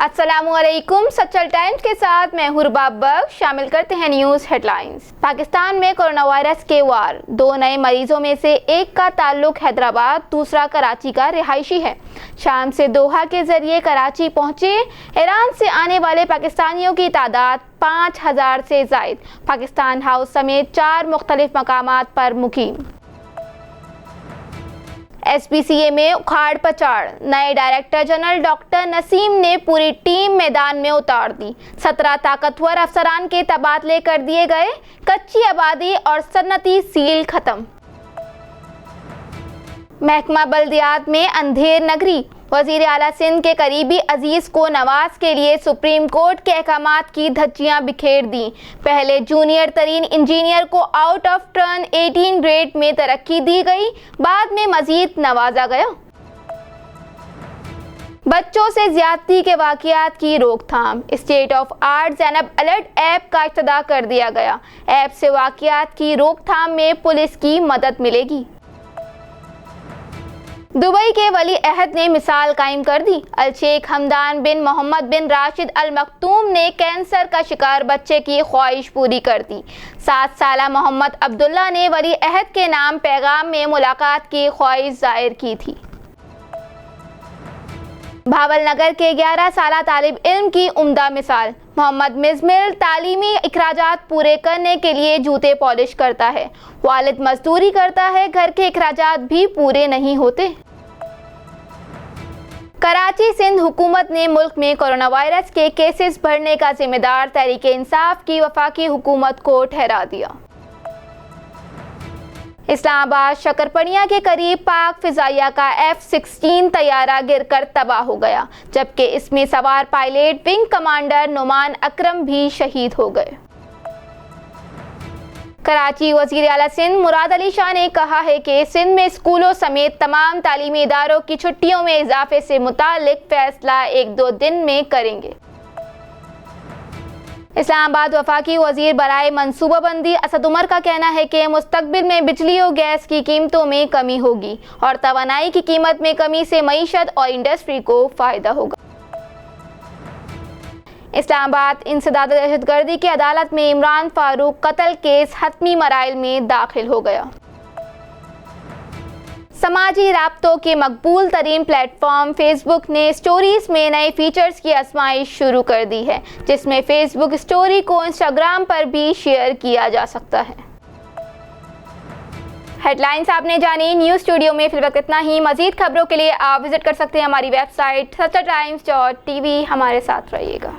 अस्सलामुअलैकुम। सच्चल टाइम्स के साथ मैं हुरबाब बख्श। शामिल करते हैं न्यूज़ हेडलाइंस। पाकिस्तान में कोरोना वायरस के वार, 2 नए मरीजों में से एक का ताल्लुक हैदराबाद, दूसरा कराची का रिहायशी है। शाम से दोहा के जरिए कराची पहुंचे ईरान से आने वाले पाकिस्तानियों की तादाद 5000 से जायद। पाकिस्तान हाउस समेत 4 मुख्तलिफ मकामात पर मुकीम। SPCA में उखाड़ पछाड़, नए डायरेक्टर जनरल डॉक्टर नसीम ने पूरी टीम मैदान में उतार दी। 17 ताकतवर अफसरान के तबादले कर दिए गए। कच्ची आबादी और सन्नती सील खत्म। महकमा बल्दियात में अंधेर नगरी, वजीर आला सिंध के करीबी अजीज को नवाज के लिए सुप्रीम कोर्ट के अहकामात की धज्जियां बिखेर दी। पहले जूनियर तरीन इंजीनियर को आउट ऑफ टर्न 18 ग्रेड में तरक्की दी गई, बाद में मजीद नवाजा गया। बच्चों से ज्यादती के वाकयात की रोकथाम, state of art Zainab alert app का इफ्तिताह कर दिया गया। ऐप से वाकयात की रोकथाम में पुलिस की मदद मिलेगी। दुबई के वली अहद ने मिसाल कायम कर दी। अल शेख हमदान बिन मोहम्मद बिन राशिद अल मखतूम ने कैंसर का शिकार बच्चे की ख्वाहिश पूरी कर दी। 7 साला मोहम्मद अब्दुल्ला ने वली अहद के नाम पैगाम में मुलाकात की ख्वाहिश जाहिर की थी। भावल नगर के 11 साला तालिब इल्म की उम्दा मिसाल, मोहम्मद मिजमिल तालीमी इखराजात पूरे करने के लिए जूते पॉलिश करता है। वालिद मजदूरी करता है, घर के इखराजात भी पूरे नहीं होते। कराची सिंध हुकूमत ने मुल्क में कोरोना वायरस के केसेस बढ़ने का जिम्मेदार तहरीके इंसाफ की वफाकी हुकूमत को ठहरा दिया। इस्लामाबाद शकरपनिया के करीब पाक फिजाइया का F-16 तैयारा गिरकर तबाह हो गया, जबकि इसमें सवार पायलट विंग कमांडर नुमान अकरम भी शहीद हो गए। कराची वजीर आला सिंध मुराद अली शाह ने कहा है कि सिंध में स्कूलों समेत तमाम तालीमी इदारों की छुट्टियों में इजाफे से मुतालिक फैसला 1-2 दिन में करेंगे। इस्लामाबाद वफाकी वजीर बराए मनसूबाबंदी असद उमर का कहना है कि मुस्तकबिल में बिजली और गैस की कीमतों में कमी होगी और तवानाई की कीमत में कमी से मईशत और इंडस्ट्री को फ़ायदा होगा। इस्लामाबाद इंसदाद दहशतगर्दी की अदालत में इमरान फारूक कत्ल केस हतमी मराइल में दाखिल हो गया। समाजी राब्तों के मकबूल तरीन प्लेटफॉर्म फेसबुक ने स्टोरीज में नए फीचर्स की आजमाइश शुरू कर दी है, जिसमें फेसबुक स्टोरी को इंस्टाग्राम पर भी शेयर किया जा सकता है। हेडलाइंस आपने जानी। न्यूज़ स्टूडियो में फिलहाल इतना ही। मजीद खबरों के लिए आप विजिट कर सकते हैं हमारी वेबसाइट सच्चल टाइम्स.tv। हमारे साथ रहिएगा।